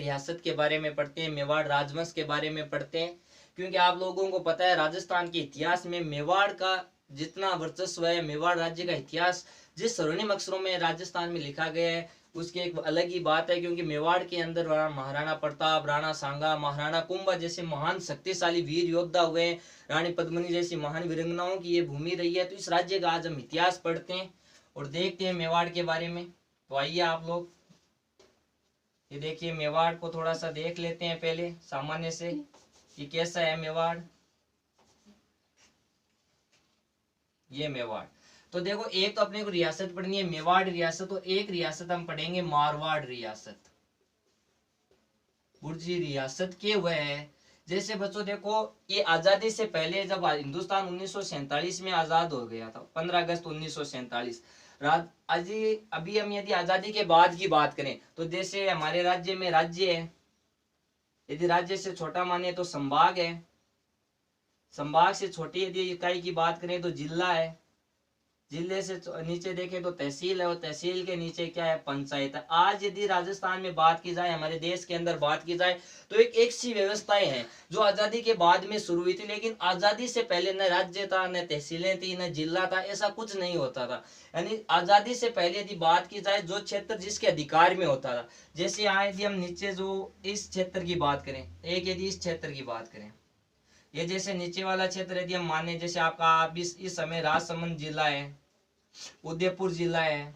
रियासत के बारे में पढ़ते हैं, मेवाड़ राजवंश के बारे में पढ़ते हैं, क्योंकि आप लोगों को पता है राजस्थान के इतिहास में मेवाड़ का जितना वर्चस्व है, मेवाड़ राज्य का इतिहास जिस स्वर्णिम अक्षरों में राजस्थान में लिखा गया है उसकी एक अलग ही बात है। क्योंकि मेवाड़ के अंदर महाराणा प्रताप, राणा सांगा, महाराणा कुंभा जैसे महान शक्तिशाली वीर योद्धा हुए, रानी पद्मिनी जैसी महान वीरांगनाओं की ये भूमि रही है। तो इस राज्य का आज हम इतिहास पढ़ते हैं और देखते हैं मेवाड़ के बारे में। तो आइए आप लोग ये देखिए, मेवाड़ को थोड़ा सा देख लेते हैं पहले सामान्य से कि कैसा है मेवाड़। ये मेवाड़, तो देखो एक तो अपने को रियासत पढ़नी है मेवाड़ रियासत, और एक रियासत हम पढ़ेंगे मारवाड़ रियासत। बुर्जी रियासत के वह है, जैसे बच्चों देखो ये आजादी से पहले जब हिंदुस्तान 1947 में आजाद हो गया था, 15 अगस्त 1947। अभी हम यदि आजादी के बाद की बात करें तो जैसे हमारे राज्य में राज्य है, यदि राज्य से छोटा माने तो संभाग है, संभाग से छोटी यदि इकाई की बात करें तो जिला है, जिले से नीचे देखें तो तहसील है, और तहसील के नीचे क्या है, पंचायत है। आज यदि राजस्थान में बात की जाए, हमारे देश के अंदर बात की जाए तो एक सी व्यवस्थाएं हैं जो आजादी के बाद में शुरू हुई थी, लेकिन आजादी से पहले न राज्य था, न तहसीलें थी, न जिला था, ऐसा कुछ नहीं होता था। यानी आजादी से पहले यदि बात की जाए जो क्षेत्र जिसके अधिकार में होता था, जैसे यहाँ यदि हम नीचे जो इस क्षेत्र की बात करें, एक यदि इस क्षेत्र की बात करें, ये जैसे नीचे वाला क्षेत्र यदि हम माने, जैसे आपका आप इस समय राजसमंद जिला है, उदयपुर जिला है,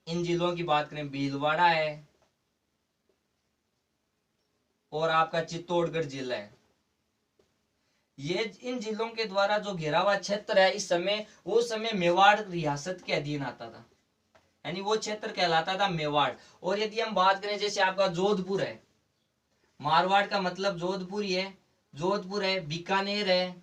इन जिलों की बात करें भीलवाड़ा है, और आपका चित्तौड़गढ़ जिला है, ये इन जिलों के द्वारा जो घिरा हुआ क्षेत्र है इस समय, वो समय मेवाड़ रियासत के अधीन आता था, यानी वो क्षेत्र कहलाता था मेवाड़। और यदि हम बात करें जैसे आपका जोधपुर है, मारवाड़ का मतलब जोधपुर ही है, जोधपुर है, बीकानेर है,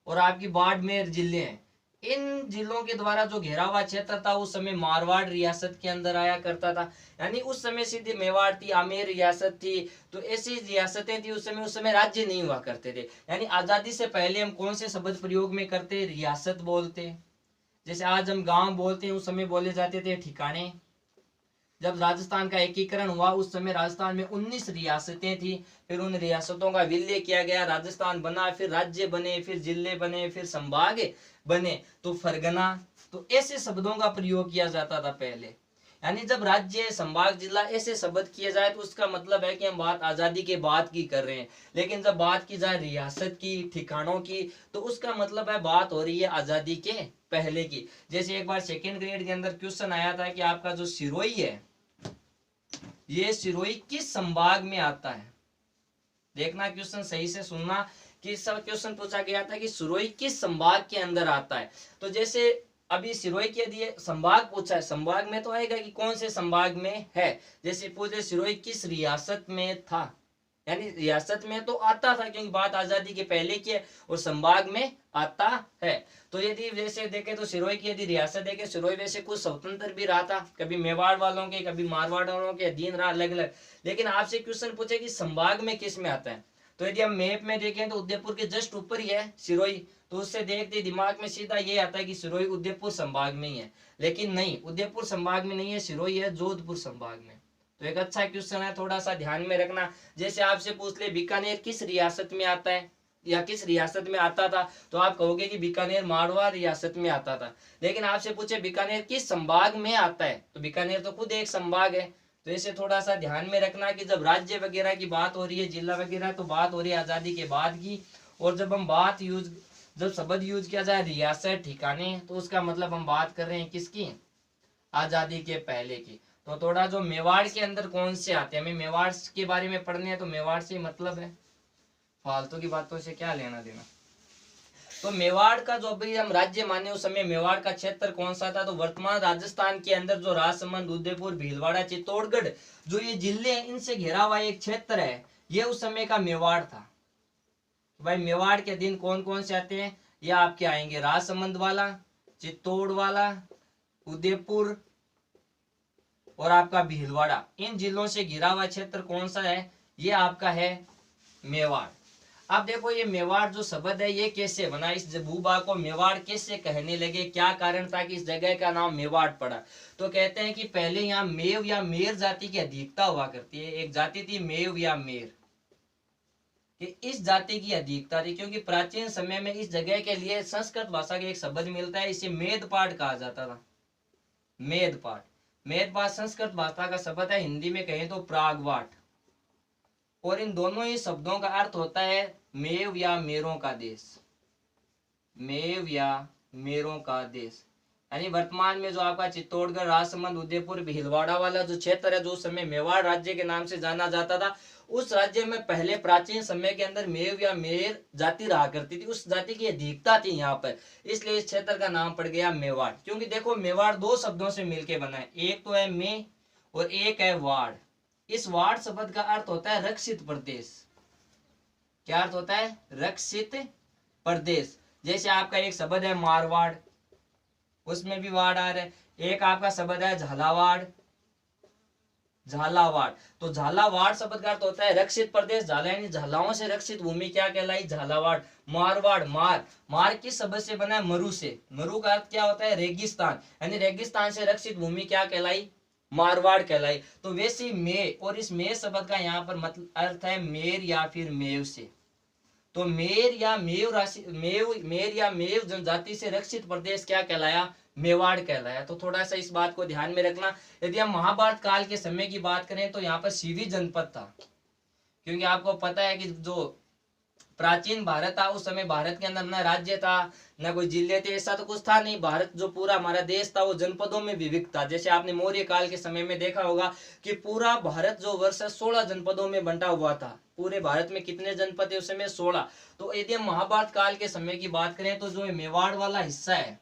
और आपकी बाड़मेर जिले हैं, इन जिलों के द्वारा जो घेरा हुआ क्षेत्र था उस समय मारवाड़ रियासत के अंदर आया करता था। यानी उस समय सीधे मेवाड़ थी, आमेर रियासत थी, तो ऐसी रियासतें थी उस समय राज्य नहीं हुआ करते थे। यानी आजादी से पहले हम कौन से शब्द प्रयोग में करते, रियासत बोलते। जैसे आज हम गांव बोलते हैं, उस समय बोले जाते थे ठिकाने। जब राजस्थान का एकीकरण हुआ उस समय राजस्थान में 19 रियासतें थी, फिर उन रियासतों का विलय किया गया, राजस्थान बना, फिर राज्य बने, फिर जिले बने, फिर संभाग बने, तो फरगना, तो ऐसे शब्दों का प्रयोग किया जाता था पहले। यानी जब राज्य, संभाग, जिला ऐसे शब्द किए जाए तो उसका मतलब है कि हम बात आजादी के बाद की कर रहे हैं। लेकिन जब बात की जाए रियासत की, ठिकानों की, तो उसका मतलब है बात हो रही है आजादी के पहले की। जैसे एक बार सेकेंड ग्रेड के अंदर क्वेश्चन आया था कि आपका जो सिरोही है, ये सिरोही किस संभाग में आता है। देखना क्वेश्चन सही से सुनना कि सब क्वेश्चन पूछा गया था कि सिरोही किस संभाग के अंदर आता है। तो जैसे अभी सिरोही के यदि संभाग पूछा है, संभाग में तो आएगा कि कौन से संभाग में है। जैसे पूछे सिरोही किस रियासत में था, यानी रियासत में तो आता था क्योंकि बात आजादी के पहले की है, और संभाग में आता है। तो यदि वैसे देखें तो सिरोही की यदि रियासत देखें, सिरोही वैसे कुछ स्वतंत्र भी रहा था, कभी मेवाड़ वालों के, कभी मारवाड़ वालों के अधीन रहा, अलग अलग। लेकिन आपसे क्वेश्चन पूछे कि संभाग में किस में आता है, तो यदि हम मैप में देखें तो उदयपुर के जस्ट ऊपर ही है सिरोही, तो उससे देखते दिमाग में सीधा ये आता है कि सिरोही उदयपुर संभाग में ही है। लेकिन नहीं, उदयपुर संभाग में नहीं है, सिरोही है जोधपुर संभाग में। तो एक अच्छा क्वेश्चन है, थोड़ा सा ध्यान में रखना। जैसे आपसे पूछ ले बीकानेर किस रियासत में आता है या किस रियासत में आता था, तो आप कहोगे कि बीकानेर मारवाड़ रियासत में आता था। लेकिन आपसे पूछे बीकानेर किस संभाग में आता है, तो बीकानेर तो खुद एक संभाग है। तो इसे थोड़ा सा ध्यान में रखना कि जब राज्य वगैरह की बात हो रही है, जिला वगैरह, तो बात हो रही है आजादी के बाद की। और जब हम जब शब्द यूज किया जाए रियासत, ठिकाने, तो उसका मतलब हम बात कर रहे हैं किसकी, आजादी के पहले की। तो थोड़ा जो मेवाड़ के अंदर कौन से आते हैं, हमें मेवाड़ के बारे में पढ़ने हैं, तो मेवाड़ से मतलब है, फालतू की बातों से क्या लेना देना। तो मेवाड़ का जो अभी हम राज्य माने उस समय मेवाड़ का क्षेत्र कौन सा था, तो वर्तमान राजस्थान के अंदर जो राजसमंद, उदयपुर, भीलवाड़ा, चित्तौड़गढ़ जो ये जिले हैं, इनसे घिरा हुआ एक क्षेत्र है, ये उस समय का मेवाड़ था। भाई मेवाड़ के दिन कौन कौन से आते हैं, ये आपके आएंगे राजसमंद वाला, चित्तौड़ वाला, उदयपुर और आपका भीलवाड़ा। इन जिलों से घिरा हुआ क्षेत्र कौन सा है, ये आपका है मेवाड़। अब देखो ये मेवाड़ जो शब्द है ये कैसे बना, इस भूभाग को मेवाड़ कैसे कहने लगे, क्या कारण था कि इस जगह का नाम मेवाड़ पड़ा। तो कहते हैं कि पहले यहाँ मेव या मेर जाति की अधिकता हुआ करती है। एक जाति थी मेव या मेर, कि इस जाति की अधिकता थी, क्योंकि प्राचीन समय में इस जगह के लिए संस्कृत भाषा का एक शब्द मिलता है, इसे मेदपाट कहा जाता था। मेदपाट, मेदपाट संस्कृत भाषा का शब्द है, हिंदी में कहें तो प्रागवाट। और इन दोनों ही शब्दों का अर्थ होता है मेव या मेरों का देश, मेव या मेरों का देश। यानी वर्तमान में जो आपका चित्तौड़गढ़, राजसमंद, उदयपुर, भीलवाड़ा वाला जो क्षेत्र है, जो उस समय मेवाड़ राज्य के नाम से जाना जाता था, उस राज्य में पहले प्राचीन समय के अंदर मेव या मेर जाति रहा करती थी, उस जाति की अधिकता थी यहाँ पर, इसलिए इस क्षेत्र का नाम पड़ गया मेवाड़। क्योंकि देखो मेवाड़ दो शब्दों से मिलकर बना है, एक तो है मे और एक है वाड़। इस वाड़ शब्द का अर्थ होता है रक्षित प्रदेश। क्या अर्थ होता है? रक्षित प्रदेश। जैसे आपका एक शब्द है मारवाड़, उसमें भी वाड़ आ रहा है। एक आपका शब्द है झालावाड़, झालावाड़, तो झालावाड़ शब्द का अर्थ होता है रक्षित प्रदेश। झाला यानी झालाओं से रक्षित भूमि क्या कहलाई? झालावाड़। मारवाड़, मार, मार किस शब्द से बना है? मरु से। मरु का अर्थ क्या होता है? रेगिस्तान, यानी रेगिस्तान से रक्षित भूमि क्या कहलाई? मारवाड़ कहलाई। तो वैसी मे, और इस मे शब्द का यहाँ पर मतलब अर्थ है मेर या फिर मेव से। तो मेर या मेव राशि, मेर या मेव जनजाति से रक्षित प्रदेश क्या कहलाया? मेवाड़ कहलाया। तो थोड़ा सा इस बात को ध्यान में रखना। यदि हम महाभारत काल के समय की बात करें तो यहाँ पर सीवी जनपद था, क्योंकि आपको पता है कि जो प्राचीन भारत था उस समय भारत के अंदर न राज्य था न कोई जिले थे, ऐसा तो कुछ था नहीं। भारत जो पूरा हमारा देश था वो जनपदों में विभक्त था। जैसे आपने मौर्य काल के समय में देखा होगा कि पूरा भारत जो वर्ष 16 जनपदों में बंटा हुआ था। पूरे भारत में कितने जनपद है उस समय? 16। तो यदि हम महाभारत काल के समय की बात करें तो जो मेवाड़ वाला हिस्सा है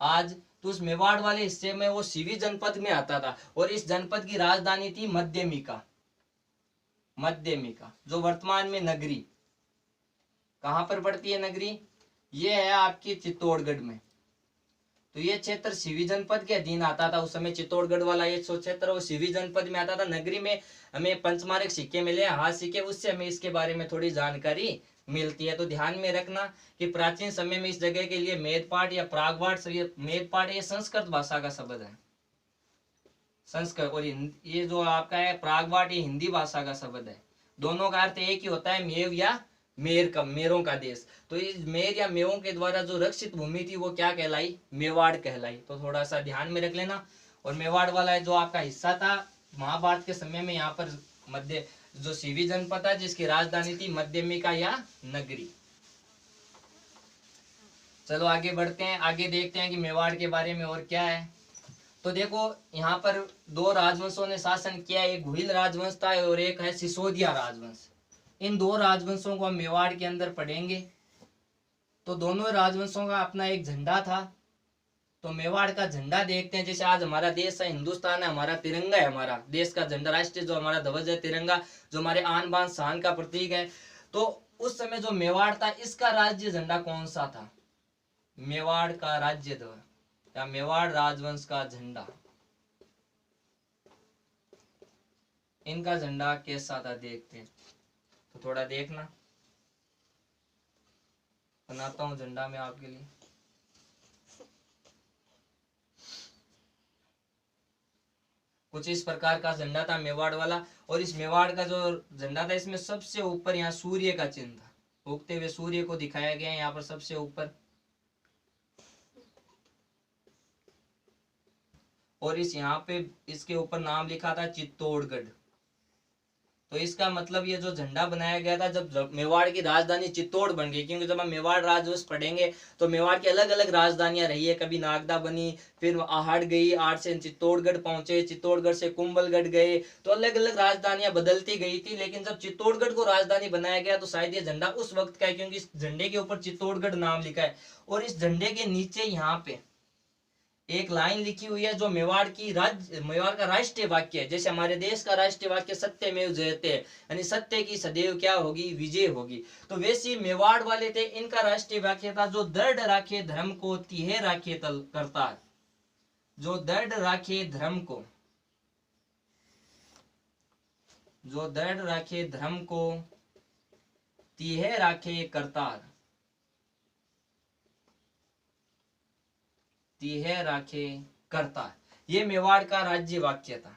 आज, तो उस मेवाड़ वाले हिस्से में वो सीवी जनपद में आता था, और इस जनपद की राजधानी थी मध्यमिका। मध्यमिका जो वर्तमान में नगरी, कहां पर पड़ती है नगरी? ये है आपकी चित्तौड़गढ़ में। तो ये क्षेत्र सीवी जनपद के अधीन आता था उस समय। चित्तौड़गढ़ वाला ये क्षेत्र वो सीवी जनपद में आता था। नगरी में हमें पंचमार्क सिक्के मिले, हाथ सिक्के, उससे हमें इसके बारे में थोड़ी जानकारी मिलती है। तो ध्यान में रखना कि प्राचीन समय में इस जगह के लिए मेदपाट या प्रागवाट, मेदपाट ये संस्कृत भाषा का शब्द है, संस्कृत, और ये जो आपका है प्रागवाट ये हिंदी भाषा का शब्द है। दोनों का अर्थ एक ही होता है, मेव या मेर का, मेरों का देश। तो इस मेर या मेवों के द्वारा जो रक्षित भूमि थी वो क्या कहलाई? मेवाड़ कहलाई। तो थोड़ा सा ध्यान में रख लेना। और मेवाड़ वाला जो आपका हिस्सा था महाभारत के समय में, यहाँ पर मध्य जो सीवी जनपद है जिसकी राजधानी थी मध्यमिका या नगरी। चलो आगे बढ़ते हैं, आगे देखते हैं कि मेवाड़ के बारे में और क्या है। तो देखो यहाँ पर दो राजवंशों ने शासन किया, एक घुइल राजवंश था और एक है सिसोदिया राजवंश। इन दो राजवंशों को हम मेवाड़ के अंदर पढ़ेंगे। तो दोनों राजवंशों का अपना एक झंडा था। तो मेवाड़ का झंडा देखते हैं। जैसे आज हमारा देश है हिंदुस्तान है, हमारा तिरंगा है, हमारा देश का झंडा, राष्ट्रीय जो हमारा ध्वज है तिरंगा, जो हमारे आन बान शान का प्रतीक है। तो उस समय जो मेवाड़ था इसका राज्य झंडा कौन सा था? मेवाड़ का राज्य ध्वज या मेवाड़ राजवंश का झंडा, इनका झंडा कैसा था देखते हैं। तो थोड़ा देखना, बनाता हूं झंडा मैं आपके लिए। कुछ इस प्रकार का झंडा था मेवाड़ वाला। और इस मेवाड़ का जो झंडा था इसमें सबसे ऊपर यहाँ सूर्य का चिन्ह था, उगते हुए सूर्य को दिखाया गया है यहाँ पर सबसे ऊपर। और इस यहाँ पे इसके ऊपर नाम लिखा था चित्तौड़गढ़। तो इसका मतलब ये जो झंडा बनाया गया था जब मेवाड़ की राजधानी चित्तौड़ बन गई, क्योंकि जब हम मेवाड़ राजवंश पढ़ेंगे तो मेवाड़ की अलग अलग राजधानियां रही है। कभी नागदा बनी, फिर आहड़ गई, आहड़ से चित्तौड़गढ़ पहुंचे, चित्तौड़गढ़ से कुंभलगढ़ गए, तो अलग अलग राजधानियां बदलती गई थी। लेकिन जब चित्तौड़गढ़ को राजधानी बनाया गया तो शायद ये झंडा उस वक्त का है, क्योंकि इस झंडे के ऊपर चित्तौड़गढ़ नाम लिखा है। और इस झंडे के नीचे यहाँ पे एक लाइन लिखी हुई है जो मेवाड़ का राष्ट्रीय वाक्य है। जैसे हमारे देश का राष्ट्रीय वाक्य सत्यमेव जयते, यानी सत्य की सदैव क्या होगी? विजय होगी। तो वैसे मेवाड़ वाले थे, इनका राष्ट्रीय वाक्य था जो दृढ़ राखे धर्म को तिहे राखे करतार। जो दृढ़ राखे धर्म को, जो दृढ़ राखे धर्म को तीहे राखे करतार, तीहे राखे करतार, ये मेवाड़ का राज्य वाक्य था।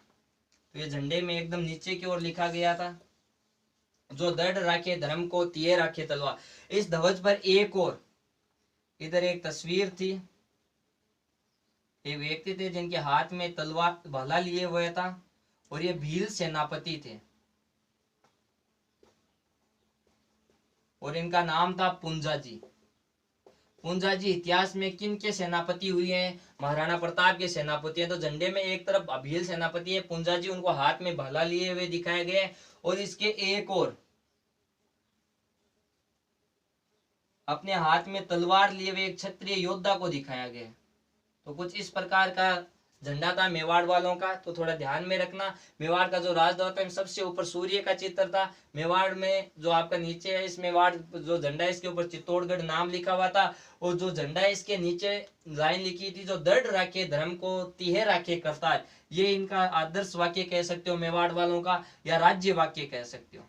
तो ये झंडे में एकदम नीचे की ओर लिखा गया था, जो दृढ़ राखे धर्म को, तीहे राखे तलवार। इस ध्वज पर एक और इधर एक तस्वीर थी, एक व्यक्ति थे जिनके हाथ में तलवार भाला लिए हुए था, और ये भील सेनापति थे, और इनका नाम था पुंजाजी। पुंजाजी इतिहास में किन के सेनापति हुए हैं? महाराणा प्रताप के सेनापति हैं। तो झंडे में एक तरफ भील सेनापति है, पुंजाजी उनको हाथ में भाला लिए हुए दिखाए गए, और इसके एक और अपने हाथ में तलवार लिए हुए एक क्षत्रिय योद्धा को दिखाया गया। तो कुछ इस प्रकार का झंडा था मेवाड़ वालों का। तो थोड़ा ध्यान में रखना, मेवाड़ का जो राजदौत है सबसे ऊपर सूर्य का चित्र था। मेवाड़ में जो आपका नीचे है, इस मेवाड़ जो झंडा है इसके ऊपर चित्तौड़गढ़ नाम लिखा हुआ था, और जो झंडा है इसके नीचे लाइन लिखी थी, जो दृढ़ राखे धर्म को, तीहे राखे करतार। ये इनका आदर्श वाक्य कह सकते हो मेवाड़ वालों का, या राज्य वाक्य कह सकते हो।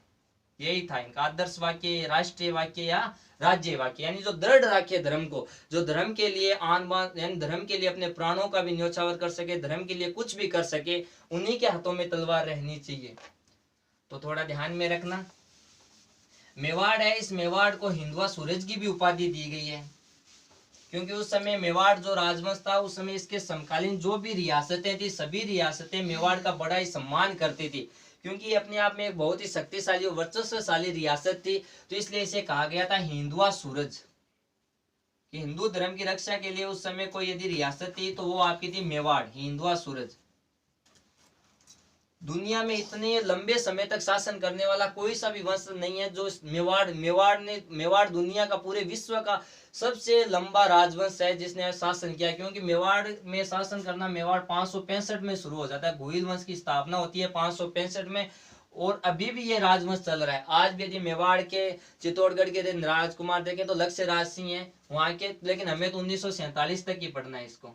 यही था इनका आदर्श वाक्य, राष्ट्रीय वाक्य या राज्य वाक्य। यानी जो दृढ़ राखे धर्म को, जो धर्म के लिए आन बान, यानी धर्म के लिए अपने प्राणों का भी न्योछावर कर सके, धर्म के लिए कुछ भी कर सके, उन्हीं के हाथों में तलवार रहनी चाहिए। तो थोड़ा ध्यान में रखना, मेवाड़ है, इस मेवाड़ को हिंदुआ सूरज की भी उपाधि दी गई है, क्योंकि उस समय मेवाड़ जो राजवंश था, उस समय इसके समकालीन जो भी रियासतें थी, सभी रियासतें मेवाड़ का बड़ा ही सम्मान करती थी, क्योंकि ये अपने आप में एक बहुत ही शक्तिशाली और वर्चस्वशाली रियासत थी। तो इसलिए इसे कहा गया था हिंदुआ सूरज, कि हिंदू धर्म की रक्षा के लिए उस समय कोई यदि रियासत थी तो वो आपकी थी मेवाड़, हिंदुआ सूरज। दुनिया में इतने लंबे समय तक शासन करने वाला कोई सा भी वंश नहीं है जो मेवाड़ दुनिया का, पूरे विश्व का सबसे लंबा राजवंश है जिसने शासन किया। क्योंकि मेवाड़ में शासन करना, मेवाड़ 565 में शुरू हो जाता है, घुइल वंश की स्थापना होती है 565 में, और अभी भी ये राजवंश चल रहा है। आज भी यदि मेवाड़ के, चित्तौड़गढ़ के राजकुमार देखें तो लक्ष्य राज सिंह है वहां के, लेकिन हमें तो 1947 तक ही पढ़ना है इसको,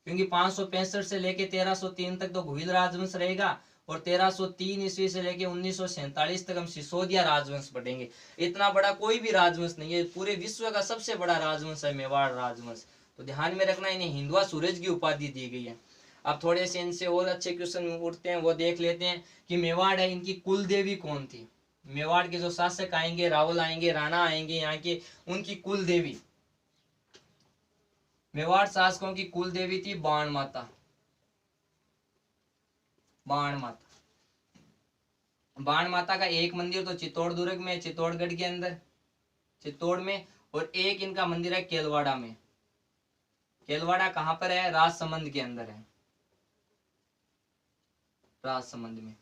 क्योंकि 565 से लेके 1303 तक तो घुइल राजवंश रहेगा, और 1303 ईस्वी से लेके 1947 तक हम सिसोदिया राजवंश पढ़ेंगे। इतना बड़ा कोई भी राजवंश नहीं है, पूरे विश्व का सबसे बड़ा राजवंश है मेवाड़ राजवंश। तो ध्यान में रखना, इन्हें हिंदुआ सूरज की उपाधि दी गई है। अब थोड़े से इनसे और अच्छे क्वेश्चन उठते हैं, वो देख लेते हैं कि मेवाड़ है, इनकी कुल देवी कौन थी? मेवाड़ के जो शासक आएंगे, रावल आएंगे, राणा आएंगे यहाँ के, उनकी कुल देवी, मेवाड़ शासकों की कुल देवी थी बाण माता। बाण माता, बाण माता का एक मंदिर तो चित्तौड़ दुर्ग में, चित्तौड़गढ़ के अंदर, चित्तौड़ में, और एक इनका मंदिर है केलवाड़ा में। केलवाड़ा कहां पर है? राजसमंद के अंदर है, राजसमंद में।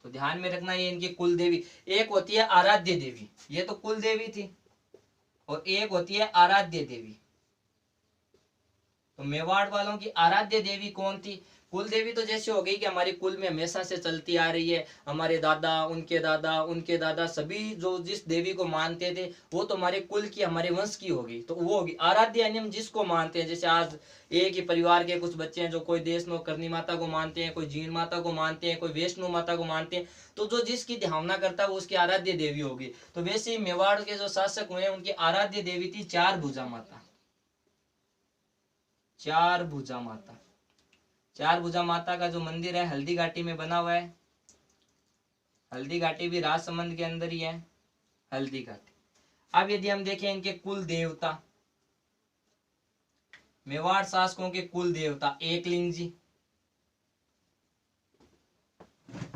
तो ध्यान में रखना, ये इनकी कुल देवी। एक होती है आराध्य देवी, ये तो कुल देवी थी, और एक होती है आराध्य देवी। तो मेवाड़ वालों की आराध्य देवी कौन थी? कुल देवी तो जैसे हो गई कि हमारी कुल में हमेशा से चलती आ रही है, हमारे दादा, उनके दादा, उनके दादा, सभी जो जिस देवी को मानते थे वो तो हमारे कुल की, हमारे वंश की होगी, तो वो होगी आराध्य। यानी हम जिसको मानते हैं, जैसे आज एक ही परिवार के कुछ बच्चे हैं जो कोई देशनो करनी माता को मानते हैं, कोई जीण माता को मानते हैं, कोई वैष्णो माता को मानते हैं, तो जो जिसकी भावना करता है वो उसकी आराध्य देवी होगी। तो वैसे ही मेवाड़ के जो शासक हुए उनकी आराध्य देवी थी चार भुजा माता। चार भुजा माता, चार भुजा माता का जो मंदिर है हल्दी घाटी में बना हुआ है। हल्दी घाटी भी राजसमंद के अंदर ही है, हल्दी घाटी। अब यदि हम देखें इनके कुल देवता, मेवाड़ शासकों के कुल देवता एकलिंग जी,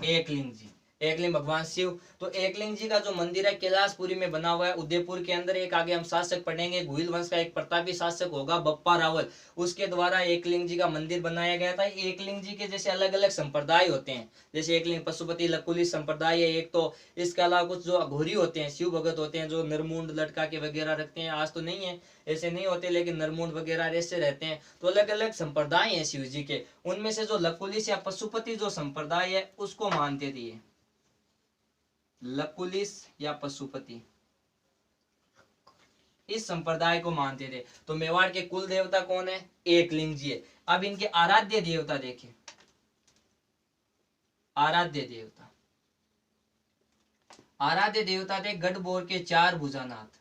एकलिंग जी, एकलिंग भगवान शिव। तो एकलिंग जी का जो मंदिर है कैलाशपुरी में बना हुआ है, उदयपुर के अंदर। एक आगे हम शासक पढ़ेंगे, घुइल वंश का एक प्रतापी शासक होगा बप्पा रावल, उसके द्वारा एकलिंग जी का मंदिर बनाया गया था। एकलिंग जी के जैसे अलग अलग संप्रदाय होते हैं, जैसे एकलिंग पशुपति लकुली संप्रदाय है एक, तो इसके अलावा कुछ जो अघोरी होते हैं, शिव भगत होते हैं, जो नरमुंड लटका के वगैरह रखते हैं। आज तो नहीं है, ऐसे नहीं होते, लेकिन नरमुंड वगैरह ऐसे रहते हैं। तो अलग अलग संप्रदाय हैं शिव जी के, उनमें से जो लकुलिस या पशुपति जो संप्रदाय है उसको मानते थे, लकुलिस या पशुपति, इस संप्रदाय को मानते थे। तो मेवाड़ के कुल देवता कौन है? एकलिंग जी है। अब इनके आराध्य देवता देखें, आराध्य देवता, आराध्य देवता थे गढ़बोर के चार भुजानाथ।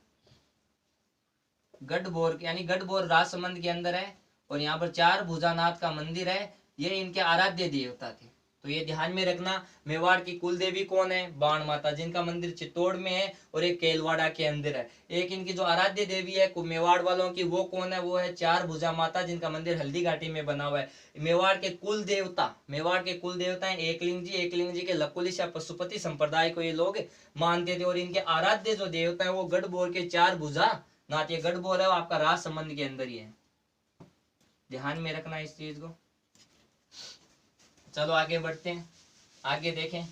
गढ़बोर यानी गढ़बोर राजसमंद के अंदर है और यहाँ पर चार भुजानाथ का मंदिर है, ये इनके आराध्य देवता थे। तो ये ध्यान में रखना। मेवाड़ की कुल देवी कौन है? बाण माता, जिनका मंदिर चित्तौड़ में है और एक केलवाड़ा के अंदर है। एक इनकी जो आराध्य देवी है मेवाड़ वालों की, वो कौन है? वो है चार भुजा माता, जिनका मंदिर हल्दी घाटी में बना हुआ है। मेवाड़ के कुल देवता है एकलिंग जी। एकलिंग जी के लकुलिश या पशुपति संप्रदाय को ये लोग मानते थे। और इनके आराध्य जो देवता है वो गढ़बोर के चार भुजा नाथ। ये गढ़बोर है वो आपका राजसमंद के अंदर ही है, ध्यान में रखना इस चीज को। चलो आगे बढ़ते हैं, आगे देखें।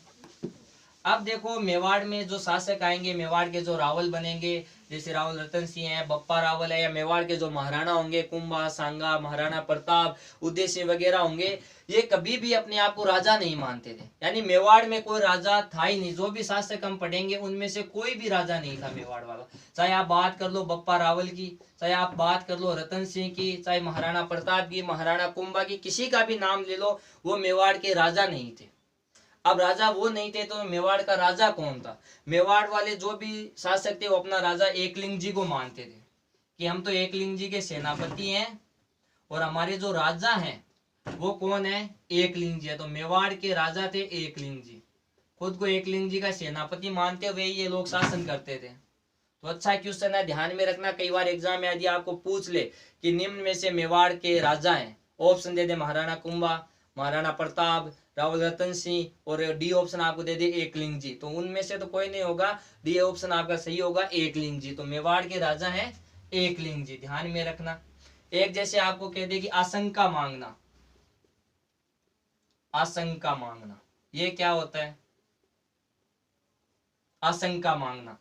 अब देखो मेवाड़ में जो शासक आएंगे, मेवाड़ के जो रावल बनेंगे, जैसे रावल रतन सिंह है, बप्पा रावल है, या मेवाड़ के जो महाराणा होंगे, कुंभा, सांगा, महाराणा प्रताप, उदय सिंह वगैरह होंगे, ये कभी भी अपने आप को राजा नहीं मानते थे। यानी मेवाड़ में कोई राजा था ही नहीं। जो भी शासक हम पढ़ेंगे उनमें से कोई भी राजा नहीं था मेवाड़ वाला। चाहे आप बात कर लो बप्पा रावल की, चाहे आप बात कर लो रतन सिंह की, चाहे महाराणा प्रताप की, महाराणा कुंभा की, किसी का भी नाम ले लो, वो मेवाड़ के राजा नहीं थे। अब राजा वो नहीं थे तो मेवाड़ का राजा कौन था? मेवाड़ वाले जो भी शासक थे वो अपना राजा एकलिंग जी को मानते थे कि हम तो एकलिंग जी के सेनापति हैं और हमारे जो राजा हैं वो कौन है? एकलिंग जी है। तो मेवाड़ के राजा थे एकलिंग जी, खुद को एकलिंग जी का सेनापति मानते हुए ये लोग शासन करते थे। तो अच्छा क्वेश्चन है, ध्यान में रखना। कई बार एग्जाम में यदि आपको पूछ ले कि निम्न में से मेवाड़ के राजा हैं, ऑप्शन दे दे महाराणा कुंभा, महाराणा प्रताप, रावल रतन सिंह, और डी ऑप्शन आपको दे दे एकलिंग जी, तो उनमें से तो कोई नहीं होगा। डी ऑप्शन आपका सही होगा, एकलिंग जी। तो मेवाड़ के राजा हैं एकलिंग जी, ध्यान में रखना। एक जैसे आपको कह दे कि आशंका मांगना, आशंका मांगना, ये क्या होता है? आशंका मांगना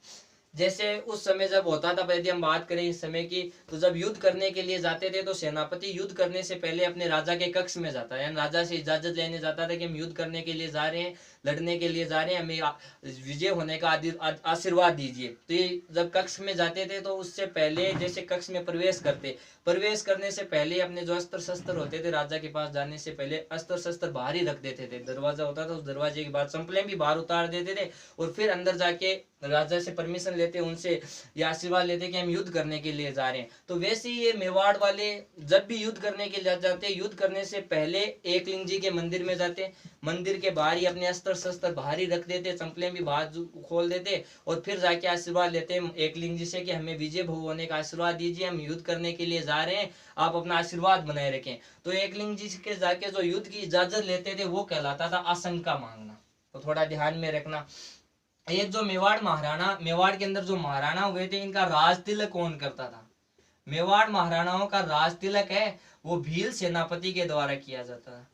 जैसे उस समय जब होता था, यदि हम बात करें इस समय की, तो जब युद्ध करने के लिए जाते थे तो सेनापति युद्ध करने से पहले अपने राजा के कक्ष में जाता है, यानी राजा से इजाजत लेने जाता था कि हम युद्ध करने के लिए जा रहे हैं, लड़ने के लिए जा रहे हैं, हमें विजय होने का आशीर्वाद दीजिए। तो ये जब कक्ष में जाते थे तो उससे पहले जैसे कक्ष में प्रवेश करने से पहले अपने जो अस्त्र शस्त्र होते थे, राजा के पास जाने से पहले अस्त्र शस्त्र बाहर ही रख देते थे। दरवाजा होता था, उस दरवाजे के बाद संपलें भी बाहर उतार देते थे और फिर अंदर जाके राजा से परमिशन लेते, उनसे ये आशीर्वाद लेते कि हम युद्ध करने के लिए जा रहे हैं। तो वैसे ही ये मेवाड़ वाले जब भी युद्ध करने के लिए जाते, युद्ध करने से पहले एकलिंग जी के मंदिर में जाते, मंदिर के बाहर ही अपने अस्त्र शस्त्र बाहर ही रख देते, चंपलें भी बाहर खोल देते और फिर जाके आशीर्वाद लेते एकलिंग जी से कि हमें विजय भव होने का आशीर्वाद दीजिए, हम युद्ध करने के लिए जा रहे हैं, आप अपना आशीर्वाद बनाए रखें। तो एकलिंग जी के जाके जो युद्ध की इजाजत लेते थे वो कहलाता था आशंका मांगना। तो थोड़ा ध्यान में रखना। एक जो मेवाड़ के अंदर जो महाराणा हुए थे, इनका राज तिलक कौन करता था? मेवाड़ महाराणाओं का राज तिलक है वो भील सेनापति के द्वारा किया जाता है,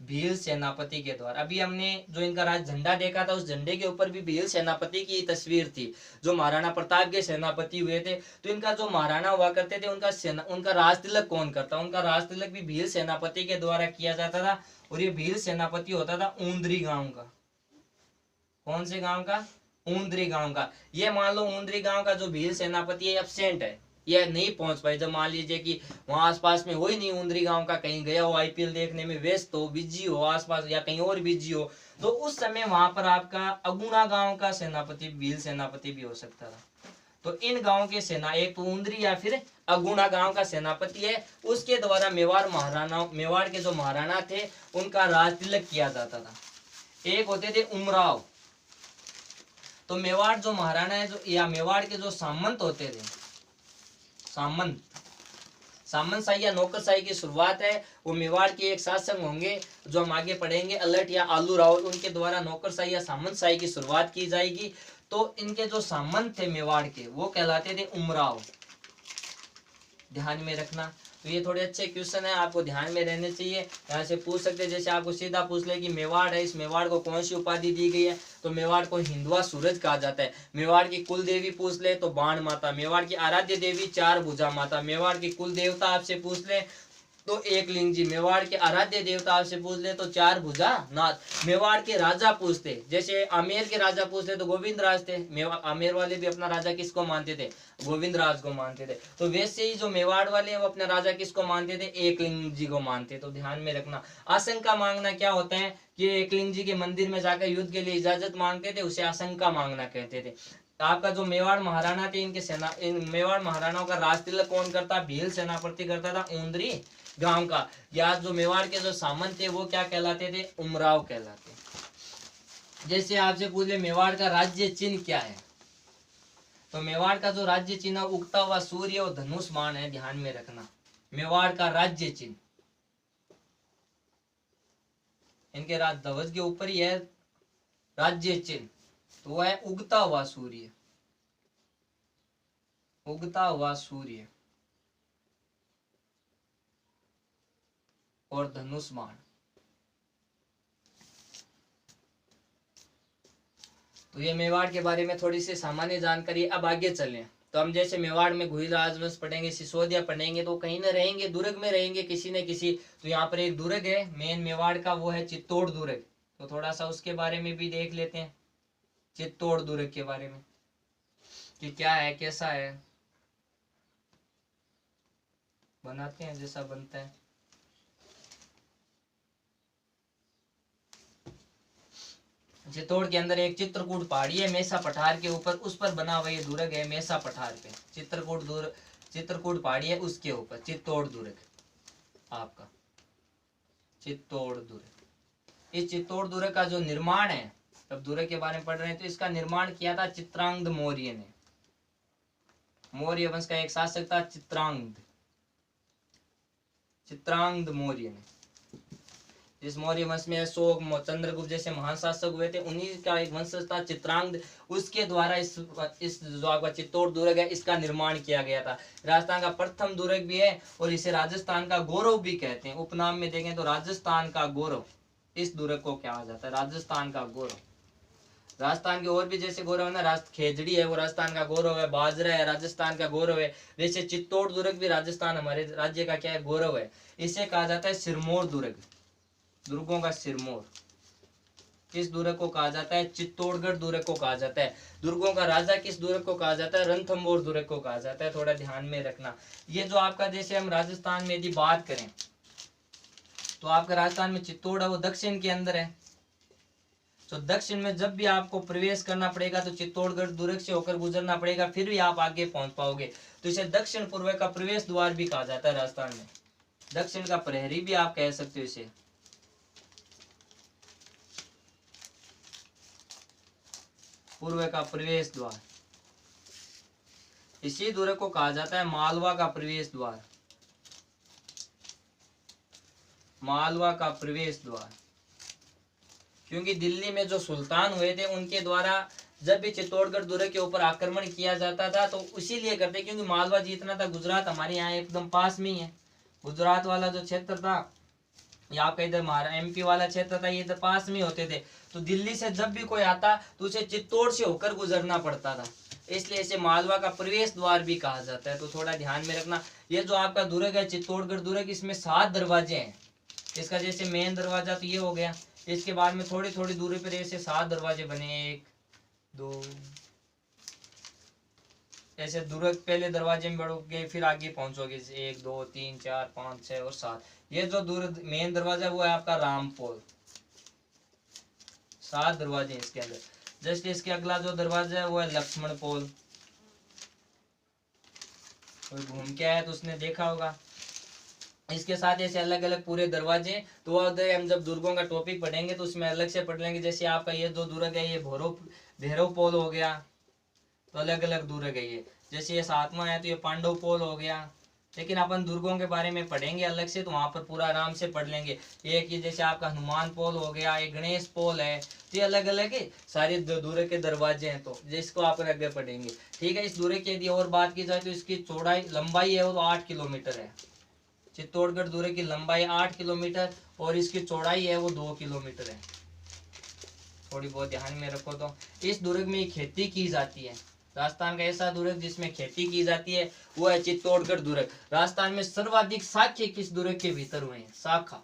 भील सेनापति के द्वारा। अभी हमने जो इनका राज झंडा देखा था, उस झंडे के ऊपर भी भील सेनापति की तस्वीर थी, जो महाराणा प्रताप के सेनापति हुए थे। तो इनका जो महाराणा हुआ करते थे, उनका राज तिलक कौन करता? उनका राज तिलक भी भील सेनापति के द्वारा किया जाता था। और ये भील सेनापति होता था ऊंदरी गांव का। कौन से गांव का? ऊंदरी गांव का। ये मान लो ऊंदरी गांव का जो भील सेनापति है एब्सेंट है, ये नहीं पहुंच पाए। जब मान लीजिए कि वहां आसपास में हो ही नहीं ऊंदरी गांव का, कहीं गया हो आईपीएल देखने में व्यस्त हो, बिजी हो आसपास, या कहीं और बिजी हो, तो उस समय वहां पर आपका अगुणा गांव का सेनापति भील सेनापति भी हो सकता था। तो इन गांव के सेना, एक तो ऊंदरी या फिर अगुणा गांव का सेनापति है, उसके द्वारा मेवाड़ के जो महाराणा थे उनका राज तिलक किया जाता था। एक होते थे उमराव। तो मेवाड़ जो महाराणा है, जो या मेवाड़ के जो सामंत होते थे, सामंत शाही या नौकरशाही की शुरुआत है वो मेवाड़ के एक शासक होंगे, जो हम आगे पढ़ेंगे, अलट या आलू रावल, उनके द्वारा नौकरशाही या सामंत शाही की शुरुआत की जाएगी। तो इनके जो सामंत थे मेवाड़ के, वो कहलाते थे उमराव, ध्यान में रखना। तो ये थोड़े अच्छे क्वेश्चन है, आपको ध्यान में रहने चाहिए। यहाँ से पूछ सकते हैं, जैसे आपको सीधा पूछ ले कि मेवाड़ है, इस मेवाड़ को कौन सी उपाधि दी गई है, तो मेवाड़ को हिंदुआ सूरज कहा जाता है। मेवाड़ की कुल देवी पूछ ले तो बाण माता, मेवाड़ की आराध्य देवी चार भुजा माता, मेवाड़ की कुल देवता आपसे पूछ ले तो एकलिंग जी। मेवाड़ के आराध्य देवता आपसे पूछ ले तो चार भुजा नाथ। मेवाड़ के राजा पूछते, जैसे आमेर के राजा पूछते तो गोविंद राज थे। आमेर वाले भी अपना राजा किसको मानते थे? गोविंद राज को मानते थे। तो वैसे ही जो मेवाड़ वाले हैं वो अपना राजा किसको मानते थे? एकलिंग जी को मानते। तो ध्यान में रखना, आशंका मांगना क्या होता है कि एकलिंग जी के मंदिर में जाकर युद्ध के लिए इजाजत मांगते थे, उसे आशंका मांगना कहते थे। आपका जो मेवाड़ महाराणा थे, इनके सेना, इन मेवाड़ महाराणाओं का राज तिलक कौन करता? भील सेनापति करता था ऊंदरी गांव का। या जो मेवाड़ के जो सामंत थे वो क्या कहलाते थे? उमराव कहलाते। जैसे आपसे पूछ ले मेवाड़ का राज्य चिन्ह क्या है, तो मेवाड़ का जो राज्य चिन्ह उगता हुआ सूर्य और धनुष बाण है। ध्यान में रखना, मेवाड़ का राज्य चिन्ह, इनके राज ध्वज के ऊपर ही है राज्य चिन्ह, तो वह है उगता हुआ सूर्य। उगता हुआ सूर्य और धनुष बाण। तो ये मेवाड़ के बारे में थोड़ी सी सामान्य जानकारी। अब आगे चलें तो हम जैसे मेवाड़ में घुइल राजवंश पढ़ेंगे, सिसोदिया पढ़ेंगे, तो कहीं ना रहेंगे दुर्ग में रहेंगे किसी न किसी। तो यहाँ पर एक दुर्ग है मेन मेवाड़ का, वो है चित्तौड़ दुर्ग। तो थोड़ा सा उसके बारे में भी देख लेते हैं, चित्तौड़ दुर्ग के बारे में कि क्या है, कैसा है। बनाते हैं जैसा बनता है। चित्तौड़ के अंदर एक चित्रकूट पहाड़ी है मेसा पठार के ऊपर, उस पर बना हुआ ये दुर्ग है मेसा पठार पे। चित्रकूट पहाड़ी है उसके ऊपर चित्तौड़ दुर्ग आपका, चित्तौड़ दुर्ग। इस चित्तौड़ दुर्ग का जो निर्माण है, अब दुर्ग के बारे में पढ़ रहे हैं, तो इसका निर्माण किया था चित्रांगद मौर्य ने। मौर्य वंश का एक शासक था चित्रांगद मौर्य ने। जिस मौर्य वंश में अशोक, चंद्रगुप्त जैसे महान शासक हुए थे, उन्हीं का एक वंशज था चित्रांगद। उसके द्वारा इस जो आपका चित्तौड़ दुर्ग है इसका निर्माण किया गया था। राजस्थान का प्रथम दुर्ग भी है और इसे राजस्थान का गौरव भी कहते हैं। उपनाम में देखें तो राजस्थान का गौरव इस दुर्ग को कहा जाता है, राजस्थान का गौरव। राजस्थान के और भी जैसे गौरव है ना, खेजड़ी है वो राजस्थान का गौरव है, बाजरा है राजस्थान का गौरव है, वैसे चित्तौड़ दुर्ग भी राजस्थान हमारे राज्य का क्या है? गौरव है। इसे कहा जाता है सिरमौर दुर्ग, दुर्गों का सिरमौर। किस दुर्ग को कहा जाता है? चित्तौड़गढ़ दुर्ग को कहा जाता है। दुर्गों का राजा किस दुर्ग को कहा जाता है? रणथंभौर दुर्ग को कहा जाता है। थोड़ा ध्यान में रखना। ये जो आपका जैसे हम राजस्थान में यदि बात करें तो आपका राजस्थान में चित्तौड़ है वो दक्षिण के अंदर है। तो दक्षिण में जब भी आपको प्रवेश करना पड़ेगा तो चित्तौड़गढ़ दुर्ग से होकर गुजरना पड़ेगा, फिर भी आप आगे पहुंच पाओगे। तो इसे दक्षिण पूर्व का प्रवेश द्वार भी कहा जाता है राजस्थान में। दक्षिण का प्रहरी भी आप कह सकते हो इसे। पूर्व का प्रवेश द्वार। इसी दुर्ग को कहा जाता है मालवा का प्रवेश द्वार। मालवा का प्रवेश द्वार, क्योंकि दिल्ली में जो सुल्तान हुए थे उनके द्वारा जब भी चित्तौड़गढ़ दुर्ग के ऊपर आक्रमण किया जाता था तो इसीलिए करते, क्योंकि मालवा जीतना था। गुजरात हमारे यहाँ एकदम पास में ही है। गुजरात वाला जो क्षेत्र था या आपका इधर MP वाला क्षेत्र था, ये इधर पास में होते थे। तो दिल्ली से जब भी कोई आता तो उसे चित्तौड़ से होकर गुजरना पड़ता था, इसलिए इसे मालवा का प्रवेश द्वार भी कहा जाता है। तो थोड़ा ध्यान में रखना। ये जो आपका दुर्ग है चित्तौड़गढ़ दुर्ग, इसमें 7 दरवाजे हैं। इसका जैसे मेन दरवाजा तो ये हो गया, इसके बाद में थोड़ी थोड़ी दूरी पर ऐसे 7 दरवाजे बने, 1 2 ऐसे दुर्ग पहले दरवाजे में बढ़ोगे फिर आगे पहुंचोगे, 1 2 3 4 5 6 और 7। ये जो दुर्ग मेन दरवाजा वो है आपका रामपोल। 7 दरवाजे हैं इसके अंदर। जस्ट इसके अगला जो दरवाजा है वो है लक्ष्मण पोल। कोई घूम के आया तो उसने देखा होगा। इसके साथ ऐसे अलग अलग पूरे दरवाजे। तो हम जब दुर्गों का टॉपिक पढ़ेंगे तो उसमें अलग से पढ़ लेंगे। जैसे आपका ये जो दुर्ग है ये भैरव पोल हो गया, तो अलग अलग दुर्ग है ये। जैसे ये 7वां है तो ये पांडव पोल हो गया। लेकिन अपन दुर्गों के बारे में पढ़ेंगे अलग से, तो वहां पर पूरा आराम से पढ़ लेंगे। एक ये जैसे आपका हनुमान पोल हो गया, एक गणेश पोल है। तो ये अलग अलग है सारे दुर्ग के दरवाजे हैं, तो जिसको आप आगे पढ़ेंगे। ठीक है। इस दुर्ग की यदि और बात की जाए तो इसकी चौड़ाई लंबाई है वो 8 किलोमीटर है। चित्तौड़गढ़ दुर्ग की लंबाई 8 किलोमीटर और इसकी चौड़ाई है वो 2 किलोमीटर है। थोड़ी बहुत ध्यान में रखो। तो इस दुर्ग में खेती की जाती है। राजस्थान का ऐसा दुर्ग जिसमें खेती की जाती है वो है चित्तौड़गढ़ दुर्ग। राजस्थान में सर्वाधिक शाक्य किस दुर्ग के भीतर हुए हैं? शाखा,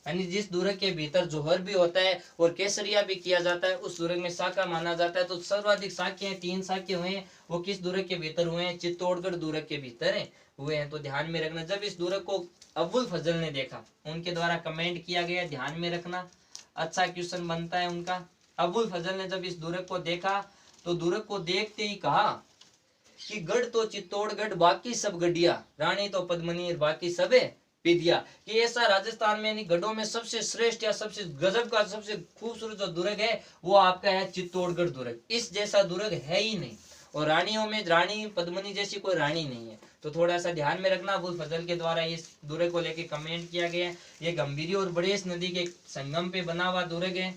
यानी जिस दुर्ग के भीतर जोहर भी होता है और केसरिया भी किया जाता है उस दुर्ग में शाखा माना जाता है। तो सर्वाधिक शाखे हैं, 3 शाखे हुए हैं, वो किस दुर्ग के भीतर हुए हैं? चित्तौड़गढ़ दुर्ग के भीतर है हुए हैं। तो ध्यान में रखना, जब इस दुर्ग को अबुल फजल ने देखा, उनके द्वारा कमेंट किया गया, ध्यान में रखना, अच्छा क्वेश्चन बनता है उनका। अबुल फजल ने जब इस दुर्ग को देखा तो दुर्ग को देखते ही कहा कि गढ़ तो चित्तौड़गढ़ बाकी सब गढ़िया, रानी तो पद्मनी बाकी सब है विद्या, कि ऐसा राजस्थान में नहीं गढ़ों में सबसे श्रेष्ठ या सबसे गजब का सबसे खूबसूरत जो दुर्ग है वो आपका है चित्तौड़गढ़ दुर्ग। इस जैसा दुर्ग है ही नहीं, और रानियों में रानी पद्मनी जैसी कोई रानी नहीं है। तो थोड़ा सा ध्यान में रखना, अबुल फजल के द्वारा इस दुर्ग को लेके कमेंट किया गया है। ये गंभीरी और बड़ेस नदी के संगम पे बना हुआ दुर्ग है।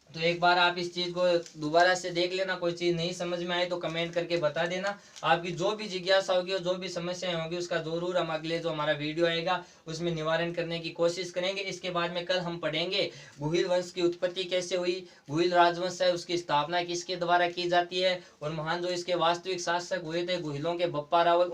तो एक बार आप इस चीज को दोबारा से देख लेना, कोई चीज नहीं समझ में आए तो कमेंट करके बता देना। आपकी जो भी जिज्ञासा होगी और जो भी समस्याएं होगी उसका जरूर हम अगले जो हमारा वीडियो आएगा उसमें निवारण करने की कोशिश करेंगे। इसके बाद में कल हम पढ़ेंगे गुहिल वंश की उत्पत्ति कैसे हुई, गुहिल राजवंश है उसकी स्थापना किसके द्वारा की जाती है, और महान जो इसके वास्तविक शासक हुए थे गुहिलों के बप्पा रावल,